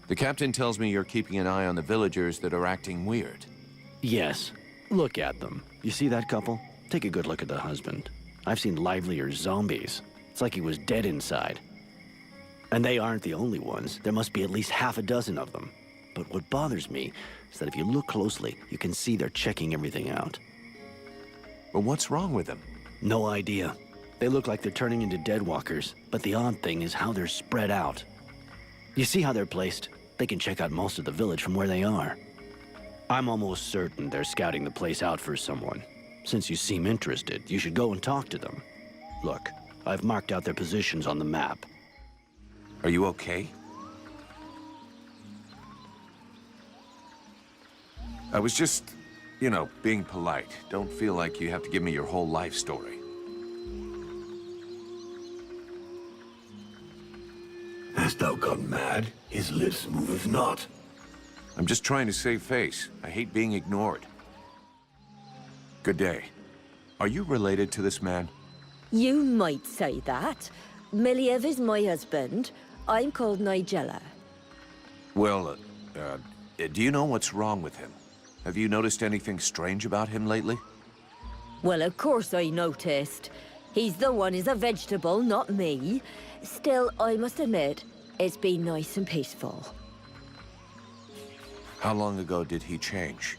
The captain tells me you're keeping an eye on the villagers that are acting weird. Yes. Look at them. You see that couple? Take a good look at the husband. I've seen livelier zombies. It's like he was dead inside. And they aren't the only ones. There must be at least half a dozen of them. But what bothers me is that if you look closely, you can see they're checking everything out. But what's wrong with them? No idea. They look like they're turning into deadwalkers, but the odd thing is how they're spread out. You see how they're placed? They can check out most of the village from where they are. I'm almost certain they're scouting the place out for someone. Since you seem interested, you should go and talk to them. Look, I've marked out their positions on the map. Are you okay? I was just, being polite. Don't feel like you have to give me your whole life story. Hast thou gone mad? His lips moveth not. I'm just trying to save face. I hate being ignored. Good day. Are you related to this man? You might say that. Miliev is my husband. I'm called Nigella. Well, do you know what's wrong with him? Have you noticed anything strange about him lately? Well, of course I noticed. He's the one who's a vegetable, not me. Still, I must admit, it's been nice and peaceful. How long ago did he change?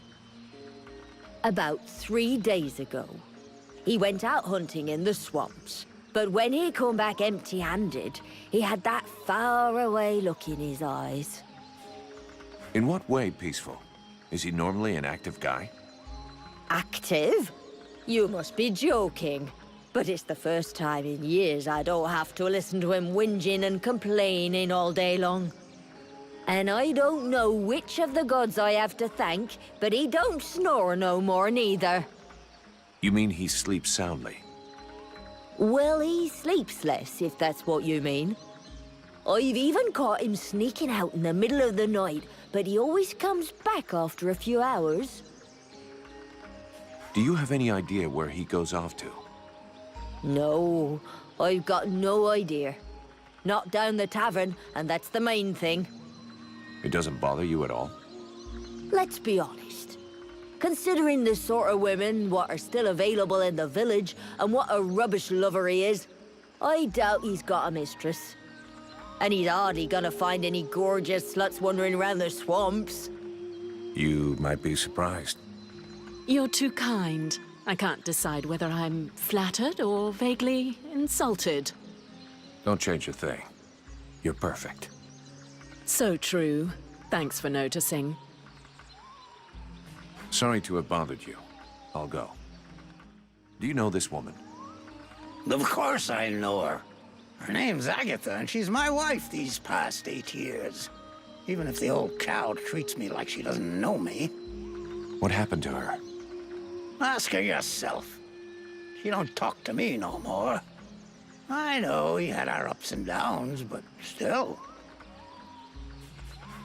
About 3 days ago. He went out hunting in the swamps. But when he come back empty-handed, he had that far-away look in his eyes. In what way peaceful? Is he normally an active guy? Active? You must be joking. But it's the first time in years I don't have to listen to him whinging and complaining all day long. And I don't know which of the gods I have to thank, but he don't snore no more neither. You mean he sleeps soundly? Well, he sleeps less, if that's what you mean. I've even caught him sneaking out in the middle of the night, but he always comes back after a few hours. Do you have any idea where he goes off to? No, I've got no idea. Not down the tavern, and that's the main thing. It doesn't bother you at all? Let's be honest. Considering the sort of women what are still available in the village, and what a rubbish lover he is, I doubt he's got a mistress. And he's hardly gonna find any gorgeous sluts wandering around the swamps. You might be surprised. You're too kind. I can't decide whether I'm flattered or vaguely insulted. Don't change a thing. You're perfect. So true. Thanks for noticing. Sorry to have bothered you. I'll go. Do you know this woman? Of course I know her. Her name's Agatha, and she's my wife these past 8 years. Even if the old cow treats me like she doesn't know me. What happened to her? Ask her yourself. She don't talk to me no more. I know he had our ups and downs, but still.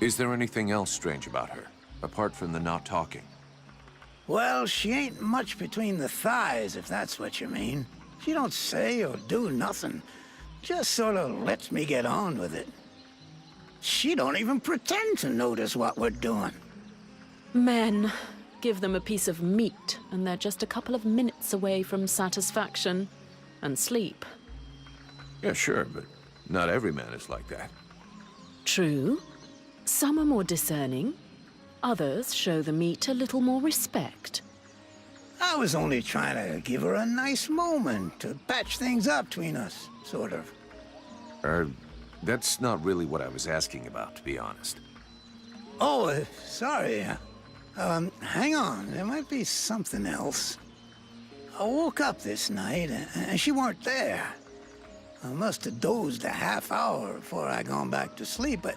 Is there anything else strange about her, apart from the not talking? Well, she ain't much between the thighs, if that's what you mean. She don't say or do nothing. Just sort of lets me get on with it. She don't even pretend to notice what we're doing. Men, give them a piece of meat, and they're just a couple of minutes away from satisfaction and sleep. Yeah, sure, but not every man is like that. True. Some are more discerning. Others show the meat a little more respect. I was only trying to give her a nice moment to patch things up between us, sort of. That's not really what I was asking about, to be honest. Oh, sorry. Hang on. There might be something else. I woke up this night, and she weren't there. I must have dozed a half hour before I gone back to sleep, but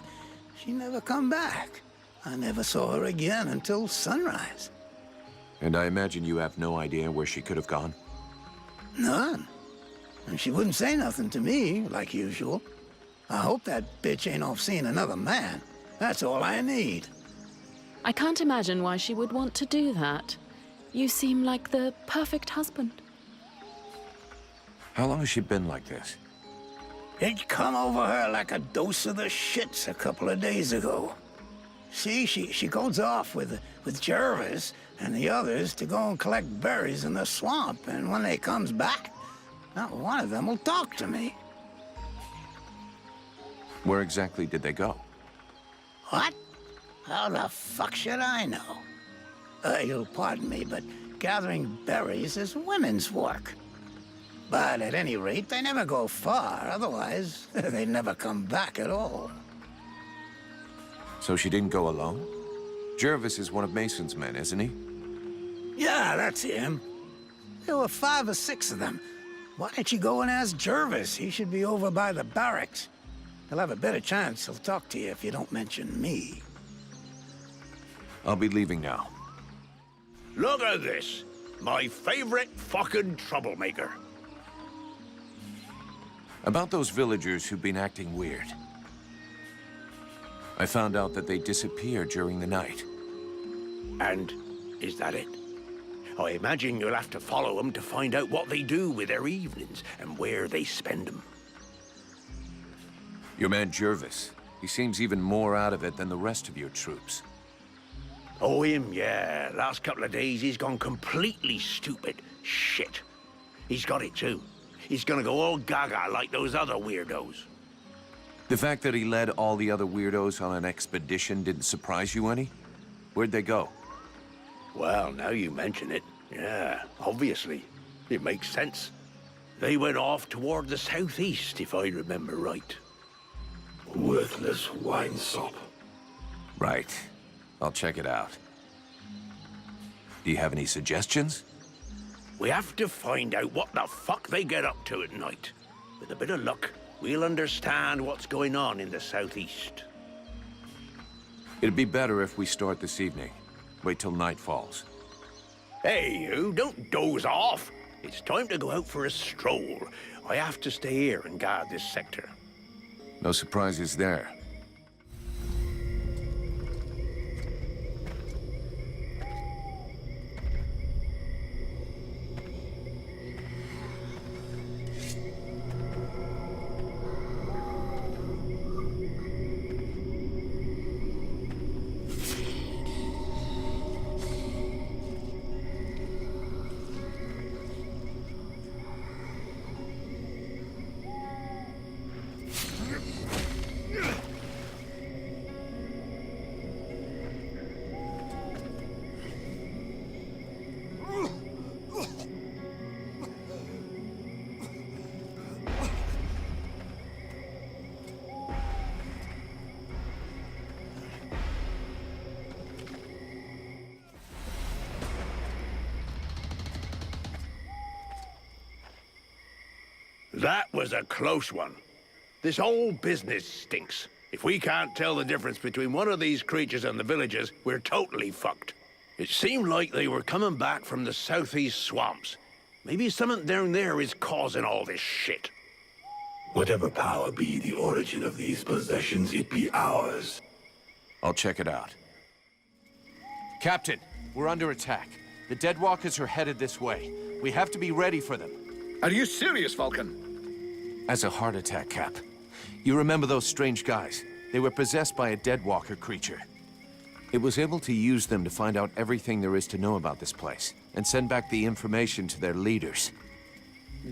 she never come back. I never saw her again until sunrise. And I imagine you have no idea where she could have gone? None. And she wouldn't say nothing to me, like usual. I hope that bitch ain't off seeing another man. That's all I need. I can't imagine why she would want to do that. You seem like the perfect husband. How long has she been like this? It come over her like a dose of the shits a couple of days ago. See, she goes off with Jervis and the others to go and collect berries in the swamp, and when they comes back, not one of them will talk to me. Where exactly did they go? What? How the fuck should I know? You'll pardon me, but gathering berries is women's work. But at any rate, they never go far, otherwise they never come back at all. So she didn't go alone? Jervis is one of Mason's men, isn't he? Yeah, that's him. There were 5 or 6 of them. Why don't you go and ask Jervis? He should be over by the barracks. He'll have a better chance. He'll talk to you if you don't mention me. I'll be leaving now. Look at this. My favorite fucking troublemaker. About those villagers who've been acting weird. I found out that they disappeared during the night. And is that it? I imagine you'll have to follow them to find out what they do with their evenings and where they spend them. Your man Jervis. He seems even more out of it than the rest of your troops. Oh, him, yeah. Last couple of days, he's gone completely stupid. Shit. He's got it, too. He's gonna go all gaga like those other weirdos. The fact that he led all the other weirdos on an expedition didn't surprise you any? Where'd they go? Well, now you mention it, yeah, obviously. It makes sense. They went off toward the southeast, if I remember right. Worthless winesop. Right. I'll check it out. Do you have any suggestions? We have to find out what the fuck they get up to at night. With a bit of luck, we'll understand what's going on in the southeast. It'd be better if we start this evening. Wait till night falls. Hey, you, don't doze off. It's time to go out for a stroll. I have to stay here and guard this sector. No surprises there. That was a close one. This whole business stinks. If we can't tell the difference between one of these creatures and the villagers, we're totally fucked. It seemed like they were coming back from the southeast swamps. Maybe something down there is causing all this shit. Whatever power be the origin of these possessions, it be ours. I'll check it out. Captain, we're under attack. The Deadwalkers are headed this way. We have to be ready for them. Are you serious, Vulcan? As a heart attack, Cap. You remember those strange guys? They were possessed by a Deadwalker creature. It was able to use them to find out everything there is to know about this place, and send back the information to their leaders.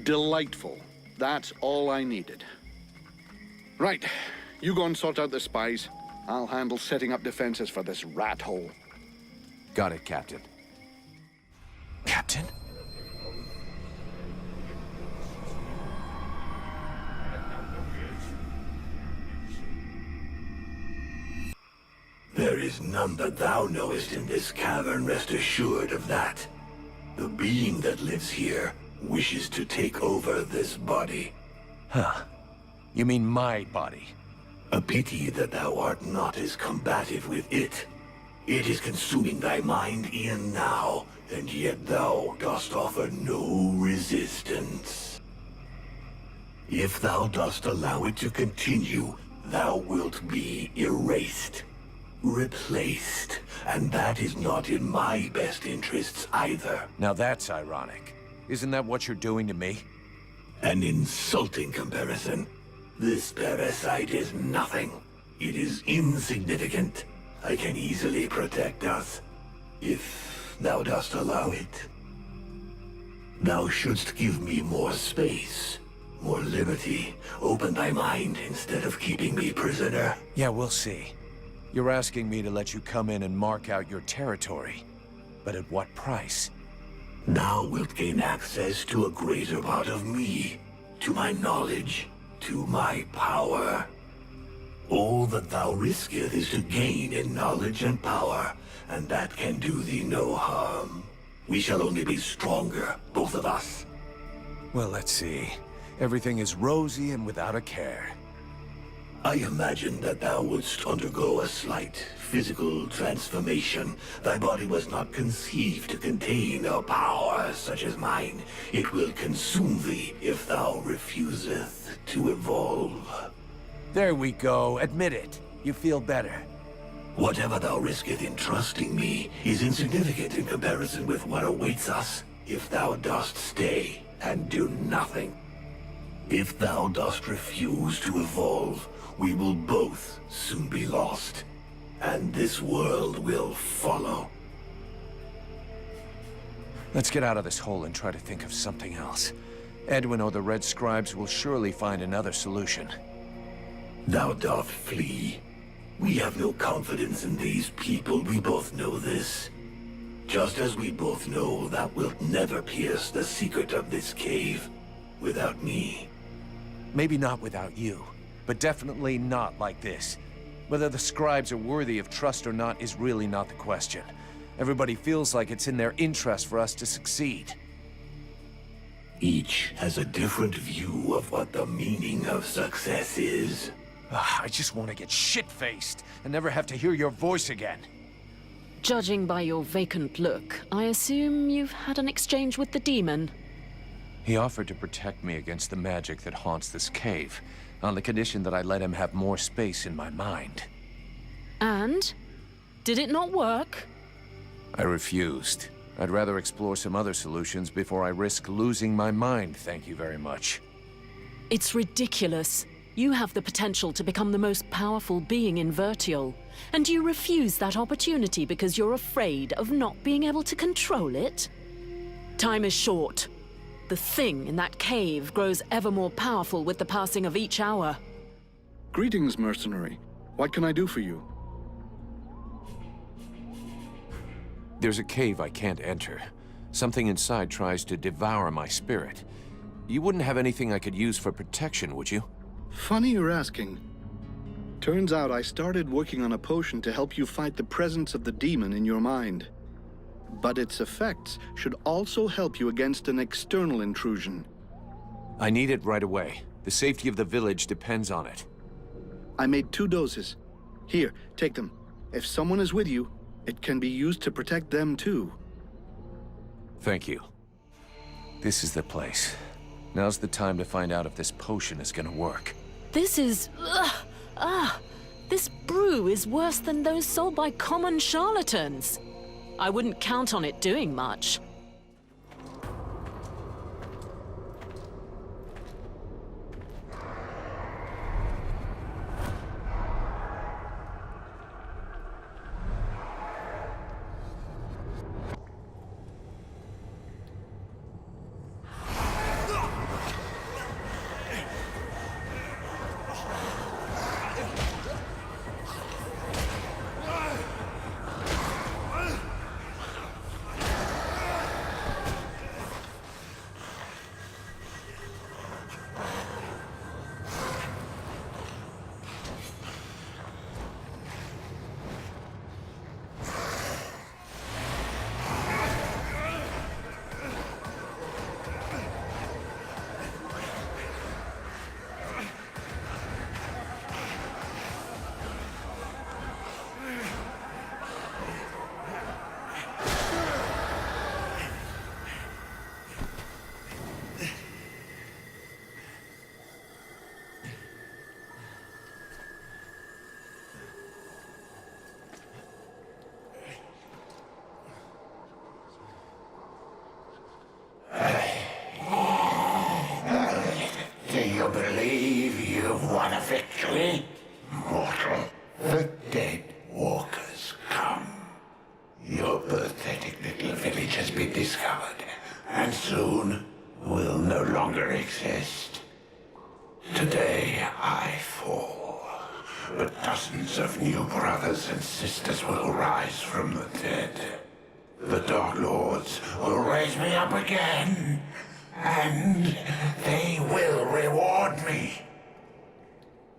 Delightful. That's all I needed. Right. You go and sort out the spies. I'll handle setting up defenses for this rat hole. Got it, Captain. Captain? There is none that thou knowest in this cavern, rest assured of that. The being that lives here wishes to take over this body. Huh. You mean my body? A pity that thou art not as combative with it. It is consuming thy mind e'en now, and yet thou dost offer no resistance. If thou dost allow it to continue, thou wilt be erased. Replaced, and that is not in my best interests either. Now that's ironic. Isn't that what you're doing to me? An insulting comparison. This parasite is nothing. It is insignificant. I can easily protect us, if thou dost allow it. Thou shouldst give me more space, more liberty. Open thy mind instead of keeping me prisoner. Yeah, we'll see. You're asking me to let you come in and mark out your territory. But at what price? Thou wilt gain access to a greater part of me, to my knowledge, to my power. All that thou risketh is to gain in knowledge and power, and that can do thee no harm. We shall only be stronger, both of us. Well, let's see. Everything is rosy and without a care. I imagine that thou wouldst undergo a slight physical transformation. Thy body was not conceived to contain a power such as mine. It will consume thee if thou refuseth to evolve. There we go. Admit it. You feel better. Whatever thou risketh in trusting me is insignificant in comparison with what awaits us if thou dost stay and do nothing. If thou dost refuse to evolve, we will both soon be lost, and this world will follow. Let's get out of this hole and try to think of something else. Edwin or the Red Scribes will surely find another solution. Thou doth flee. We have no confidence in these people, we both know this. Just as we both know thou wilt never pierce the secret of this cave without me. Maybe not without you, but definitely not like this. Whether the Scribes are worthy of trust or not is really not the question. Everybody feels like it's in their interest for us to succeed. Each has a different view of what the meaning of success is. I just want to get shit-faced and never have to hear your voice again. Judging by your vacant look, I assume you've had an exchange with the demon. He offered to protect me against the magic that haunts this cave, on the condition that I let him have more space in my mind. And? Did it not work? I refused. I'd rather explore some other solutions before I risk losing my mind, thank you very much. It's ridiculous. You have the potential to become the most powerful being in Vertial, and you refuse that opportunity because you're afraid of not being able to control it? Time is short. The thing in that cave grows ever more powerful with the passing of each hour. Greetings, mercenary. What can I do for you? There's a cave I can't enter. Something inside tries to devour my spirit. You wouldn't have anything I could use for protection, would you? Funny you're asking. Turns out I started working on a potion to help you fight the presence of the demon in your mind. But its effects should also help you against an external intrusion. I need it right away. The safety of the village depends on it. I made 2 doses. Here, take them. If someone is with you, it can be used to protect them too. Thank you. This is the place. Now's the time to find out if this potion is gonna work. This is... This brew is worse than those sold by common charlatans. I wouldn't count on it doing much. exist. Today I fall, but dozens of new brothers and sisters will rise from the dead. The Dark Lords will raise me up again, and they will reward me.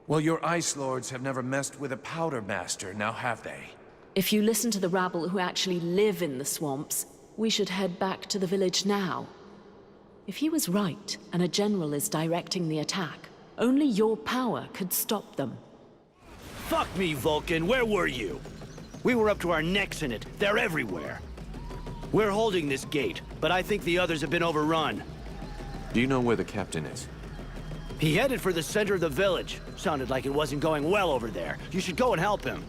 Well, your Ice Lords have never messed with a Powder Master, now have they? If you listen to the rabble who actually live in the swamps, we should head back to the village now. If he was right, and a general is directing the attack, only your power could stop them. Fuck me, Vulcan, where were you? We were up to our necks in it. They're everywhere. We're holding this gate, but I think the others have been overrun. Do you know where the captain is? He headed for the center of the village. Sounded like it wasn't going well over there. You should go and help him.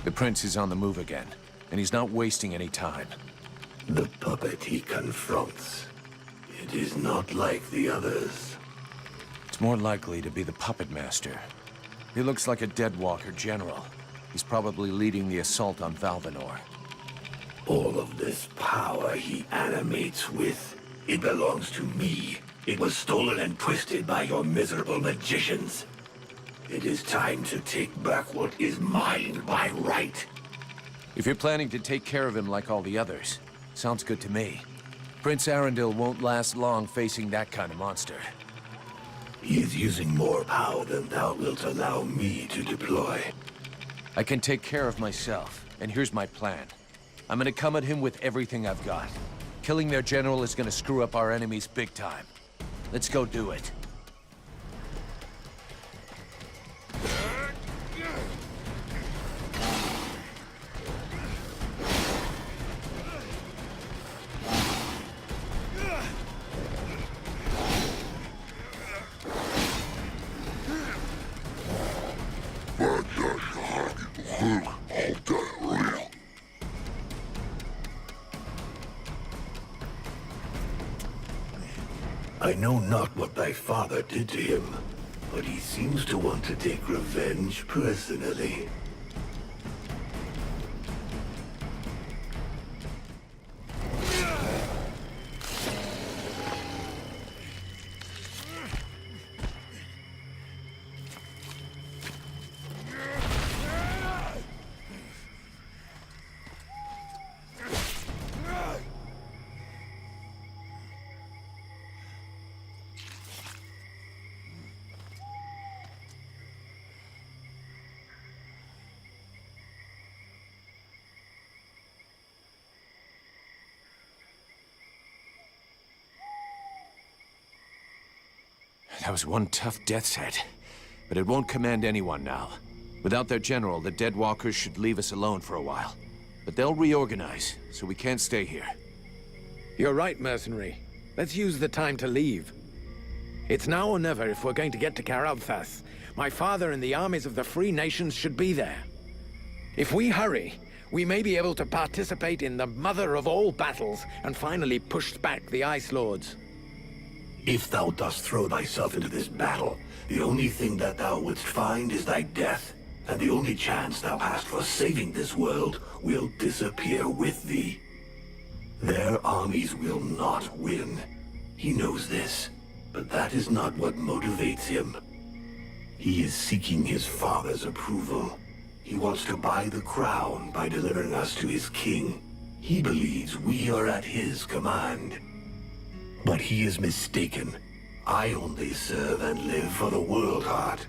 The prince is on the move again, and he's not wasting any time. The puppet he confronts. It is not like the others. It's more likely to be the Puppet Master. He looks like a Deadwalker general. He's probably leading the assault on Valvanor. All of this power he animates with, it belongs to me. It was stolen and twisted by your miserable magicians. It is time to take back what is mine by right. If you're planning to take care of him like all the others, sounds good to me. Prince Arundel won't last long facing that kind of monster. He is using more power than thou wilt allow me to deploy. I can take care of myself, and here's my plan. I'm gonna come at him with everything I've got. Killing their general is gonna screw up our enemies big time. Let's go do it. I know not what thy father did to him, but he seems to want to take revenge personally. That was one tough death's head, but it won't command anyone now. Without their general, the Deadwalkers should leave us alone for a while. But they'll reorganize, so we can't stay here. You're right, mercenary. Let's use the time to leave. It's now or never if we're going to get to Carabthas. My father and the armies of the Free Nations should be there. If we hurry, we may be able to participate in the mother of all battles and finally push back the Ice Lords. If thou dost throw thyself into this battle, the only thing that thou wouldst find is thy death, and the only chance thou hast for saving this world will disappear with thee. Their armies will not win. He knows this, but that is not what motivates him. He is seeking his father's approval. He wants to buy the crown by delivering us to his king. He believes we are at his command. But he is mistaken. I only serve and live for the World Heart.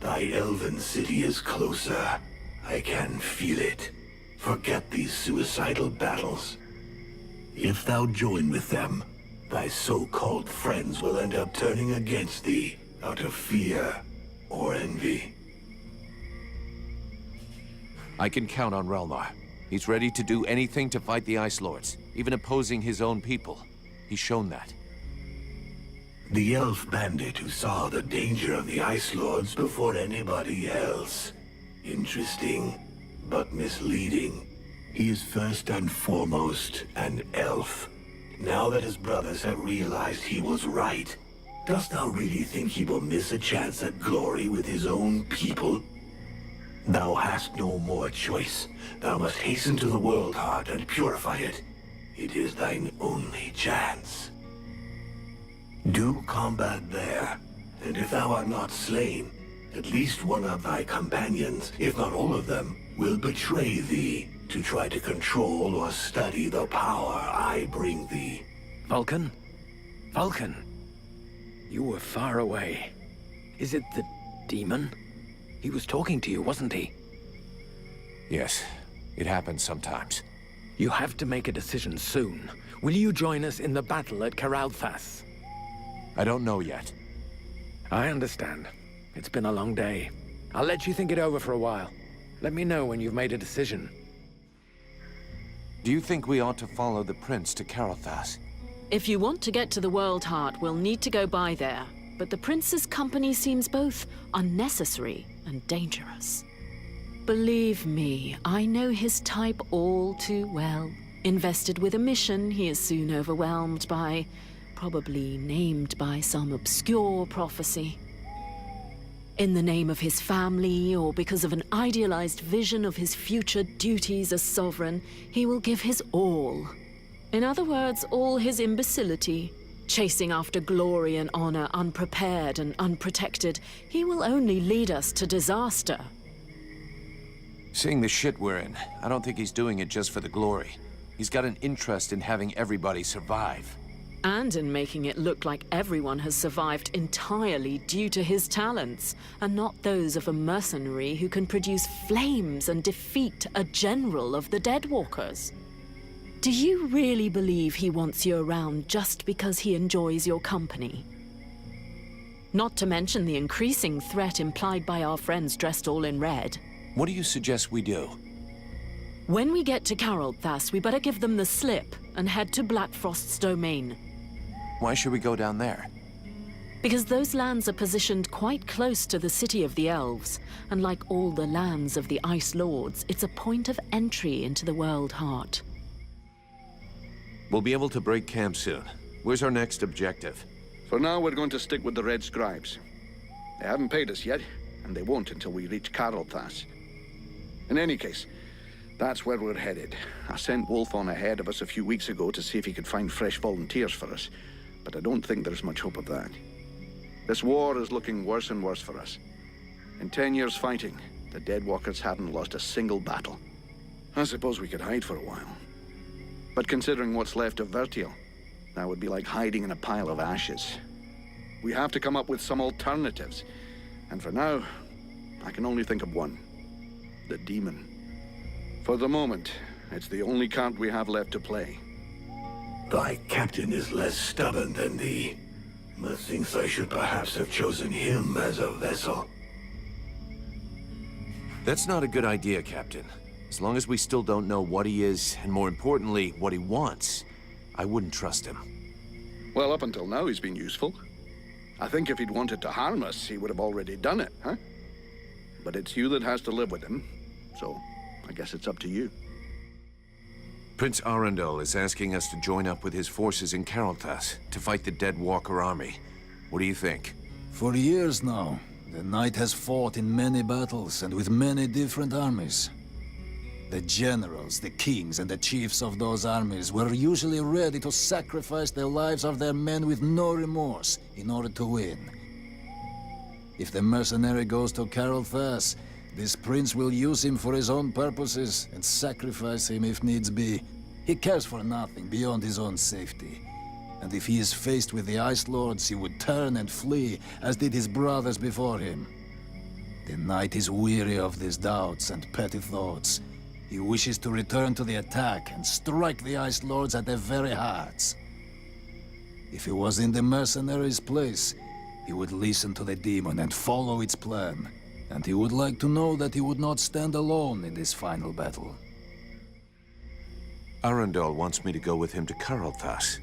Thy elven city is closer. I can feel it. Forget these suicidal battles. If thou join with them, thy so-called friends will end up turning against thee out of fear or envy. I can count on Relmar. He's ready to do anything to fight the Ice Lords, even opposing his own people. He's shown that. The elf bandit who saw the danger of the Ice Lords before anybody else. Interesting, but misleading. He is first and foremost an elf. Now that his brothers have realized he was right, Dost thou really think he will miss a chance at glory with his own people? Thou hast no more choice. Thou must hasten to the World Heart and purify it. It is thine only chance. Do combat there, and if thou art not slain, at least one of thy companions, if not all of them, will betray thee to try to control or study the power I bring thee. Vulcan? Vulcan? You were far away. Is it the demon? He was talking to you, wasn't he? Yes, it happens sometimes. You have to make a decision soon. Will you join us in the battle at Karalthas? I don't know yet. I understand. It's been a long day. I'll let you think it over for a while. Let me know when you've made a decision. Do you think we ought to follow the prince to Karalthas? If you want to get to the World Heart, we'll need to go by there. But the prince's company seems both unnecessary and dangerous. Believe me, I know his type all too well. Invested with a mission he is soon overwhelmed by, probably named by some obscure prophecy. In the name of his family, or because of an idealized vision of his future duties as sovereign, he will give his all. In other words, all his imbecility. Chasing after glory and honor, unprepared and unprotected, he will only lead us to disaster. Seeing the shit we're in, I don't think he's doing it just for the glory. He's got an interest in having everybody survive. And in making it look like everyone has survived entirely due to his talents, and not those of a mercenary who can produce flames and defeat a general of the Deadwalkers. Do you really believe he wants you around just because he enjoys your company? Not to mention the increasing threat implied by our friends dressed all in red. What do you suggest we do? When we get to Karalthas, we better give them the slip and head to Blackfrost's domain. Why should we go down there? Because those lands are positioned quite close to the city of the elves, and like all the lands of the Ice Lords, it's a point of entry into the World Heart. We'll be able to break camp soon. Where's our next objective? For now, we're going to stick with the Red Scribes. They haven't paid us yet, and they won't until we reach Karalthas. In any case, that's where we're headed. I sent Wolf on ahead of us a few weeks ago to see if he could find fresh volunteers for us, but I don't think there's much hope of that. This war is looking worse and worse for us. In 10 years fighting, the Deadwalkers haven't lost a single battle. I suppose we could hide for a while. But considering what's left of Vertiel, that would be like hiding in a pile of ashes. We have to come up with some alternatives. And for now, I can only think of one. The demon. For the moment, it's the only card we have left to play. Thy captain is less stubborn than thee. Methinks I should perhaps have chosen him as a vessel. That's not a good idea, Captain. As long as we still don't know what he is, and more importantly, what he wants, I wouldn't trust him. Well, up until now, he's been useful. I think if he'd wanted to harm us, he would have already done it, huh? But it's you that has to live with him, so I guess it's up to you. Prince Arundel is asking us to join up with his forces in Karalthas to fight the Deadwalker army. What do you think? For years now, the Knight has fought in many battles and with many different armies. The generals, the kings, and the chiefs of those armies were usually ready to sacrifice the lives of their men with no remorse in order to win. If the mercenary goes to Karalthas, this prince will use him for his own purposes and sacrifice him if needs be. He cares for nothing beyond his own safety. And if he is faced with the Ice Lords, he would turn and flee, as did his brothers before him. The Knight is weary of these doubts and petty thoughts. He wishes to return to the attack and strike the Ice Lords at their very hearts. If he was in the mercenaries' place, he would listen to the demon and follow its plan. And he would like to know that he would not stand alone in this final battle. Arundel wants me to go with him to Karalthas.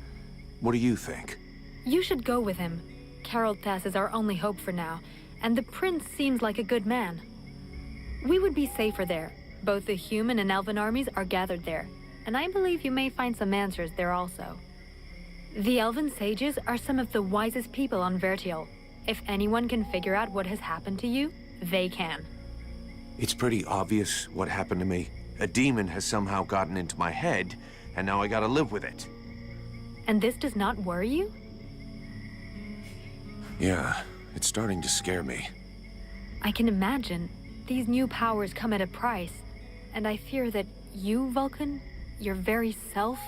What do you think? You should go with him. Karalthas is our only hope for now, and the prince seems like a good man. We would be safer there. Both the human and elven armies are gathered there, and I believe you may find some answers there also. The Elven Sages are some of the wisest people on Vertial. If anyone can figure out what has happened to you, they can. It's pretty obvious what happened to me. A demon has somehow gotten into my head, and now I gotta live with it. And this does not worry you? Yeah, it's starting to scare me. I can imagine. These new powers come at a price, and I fear that you, Vulcan, your very self,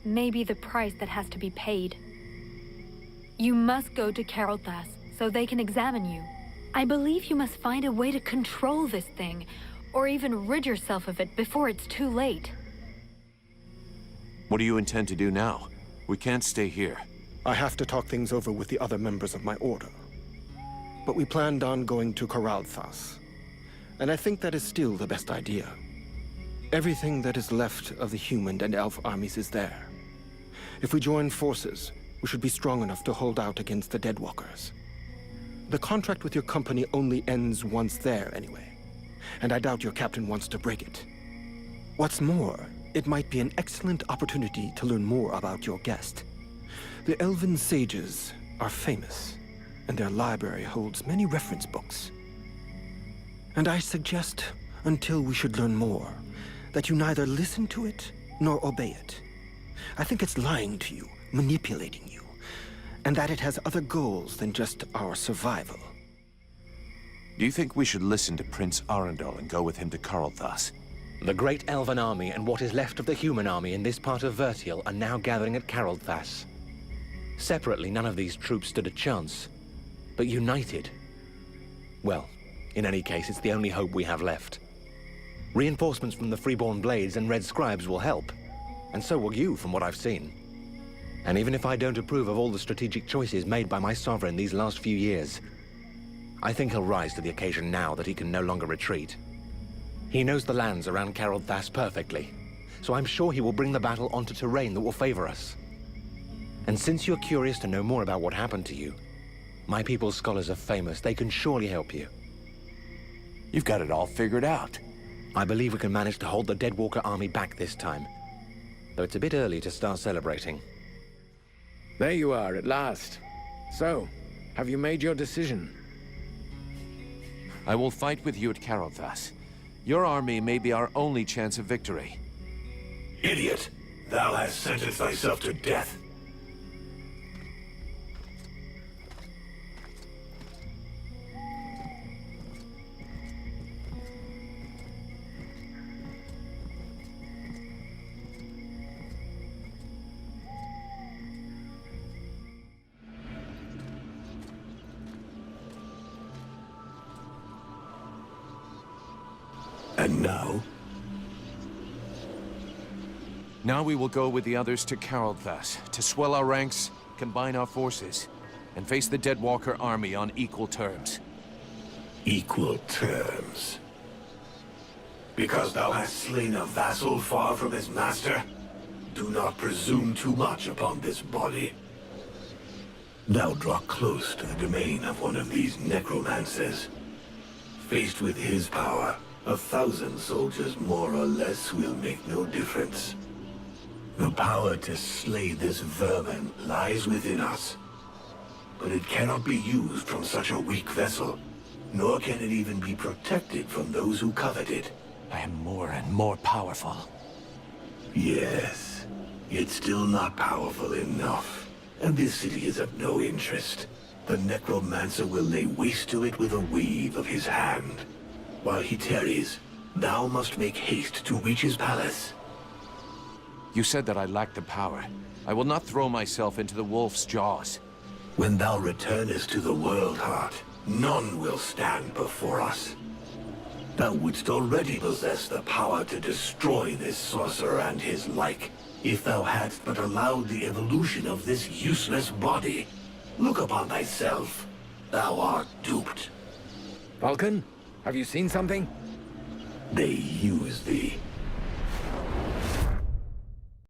may be the price that has to be paid. You must go to Carolthas so they can examine you. I believe you must find a way to control this thing, or even rid yourself of it before it's too late. What do you intend to do now? We can't stay here. I have to talk things over with the other members of my order. But we planned on going to Caralthas, and I think that is still the best idea. Everything that is left of the human and elf armies is there. If we join forces, we should be strong enough to hold out against the Deadwalkers. The contract with your company only ends once there anyway, and I doubt your captain wants to break it. What's more, it might be an excellent opportunity to learn more about your guest. The Elven Sages are famous, and their library holds many reference books. And I suggest, until we should learn more, that you neither listen to it nor obey it. I think it's lying to you, manipulating you, and that it has other goals than just our survival. Do you think we should listen to Prince Arundel and go with him to Carlthas? The great Elven army and what is left of the human army in this part of Vertial are now gathering at Carolthas. Separately, none of these troops stood a chance. But united... well, in any case, it's the only hope we have left. Reinforcements from the Freeborn Blades and Red Scribes will help. And so will you, from what I've seen. And even if I don't approve of all the strategic choices made by my sovereign these last few years, I think he'll rise to the occasion now that he can no longer retreat. He knows the lands around Carolthas perfectly, so I'm sure he will bring the battle onto terrain that will favor us. And since you're curious to know more about what happened to you, my people's scholars are famous. They can surely help you. You've got it all figured out. I believe we can manage to hold the Deadwalker army back this time, though it's a bit early to start celebrating. There you are, at last. So, have you made your decision? I will fight with you at Carolthas. Your army may be our only chance of victory. Idiot! Thou hast sentenced thyself to death. And now? Now we will go with the others to Carolthas, to swell our ranks, combine our forces, and face the Deadwalker army on equal terms. Equal terms? Because thou hast slain a vassal far from his master? Do not presume too much upon this body. Thou draw close to the domain of one of these necromancers. Faced with his power, 1,000 soldiers more or less will make no difference. The power to slay this vermin lies within us. But it cannot be used from such a weak vessel, nor can it even be protected from those who covet it. I am more and more powerful. Yes, yet still not powerful enough. And this city is of no interest. The necromancer will lay waste to it with a wave of his hand. While he tarries, thou must make haste to reach his palace. You said that I lacked the power. I will not throw myself into the wolf's jaws. When thou returnest to the World Heart, none will stand before us. Thou wouldst already possess the power to destroy this sorcerer and his like, if thou hadst but allowed the evolution of this useless body. Look upon thyself. Thou art duped. Vulcan, have you seen something? They use thee.